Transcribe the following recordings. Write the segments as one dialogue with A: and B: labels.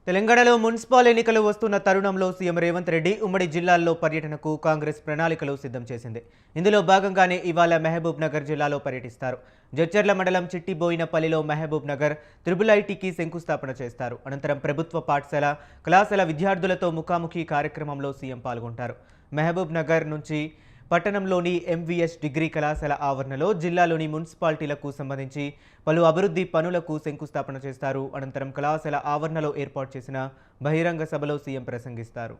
A: తెలంగాణలో మున్సిపల్ ఎన్నికలు వస్తున్న తరుణంలో సీఎం రేవంత్ రెడ్డి ఉమ్మడి జిల్లాల్లో పర్యటనకు కాంగ్రెస్ ప్రణాళికలు సిద్ధం చేసింది. ఇందులో భాగంగానే ఇవాళ మహబూబ్ నగర్ జిల్లాలో పర్యటిస్తారు. జడ్చర్ల మండలం చిట్టిబోయినపల్లిలో మహబూబ్ నగర్ IIITకి శంకుస్థాపన చేస్తారు. అనంతరం ప్రభుత్వ పాఠశాల కళాశాల విద్యార్థులతో ముఖాముఖి కార్యక్రమంలో సీఎం పాల్గొంటారు. మహబూబ్ నగర్ నుంచి పట్టణంలోని MVS డిగ్రీ కళాశాల ఆవరణలో జిల్లాలోని మున్సిపాలిటీలకు సంబంధించి పలు అభివృద్ధి పనులకు శంకుస్థాపన చేస్తారు. అనంతరం కళాశాల ఆవరణలో ఏర్పాటు చేసిన బహిరంగ సభలో సీఎం ప్రసంగిస్తారు.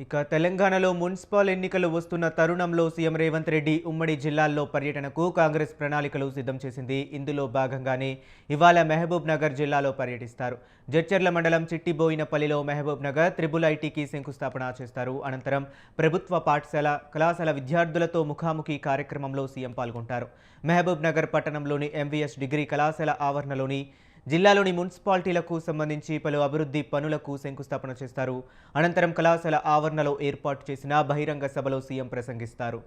A: ఇక తెలంగాణలో మున్సిపల్ ఎన్నికలు వస్తున్న తరుణంలో సీఎం రేవంత్ రెడ్డి ఉమ్మడి జిల్లాల్లో పర్యటనకు కాంగ్రెస్ ప్రణాళికలు సిద్ధం చేసింది. ఇందులో భాగంగానే ఇవాళ మహబూబ్ నగర్ జిల్లాలో పర్యటిస్తారు. జడ్చర్ల మండలం చిట్టిబోయినపల్లిలో మహబూబ్ నగర్ IIITకి శంకుస్థాపన చేస్తారు. అనంతరం ప్రభుత్వ పాఠశాల కళాశాల విద్యార్థులతో ముఖాముఖి కార్యక్రమంలో సీఎం పాల్గొంటారు. మహబూబ్ నగర్ పట్టణంలోని MVS డిగ్రీ కళాశాల ఆవరణలోని జిల్లాలోని మున్సిపాలిటీలకు సంబంధించి పలు అభివృద్ధి పనులకు శంకుస్థాపన చేస్తారు. అనంతరం కళాశాల ఆవరణలో ఏర్పాటు చేసిన బహిరంగ సభలో సీఎం ప్రసంగిస్తారు.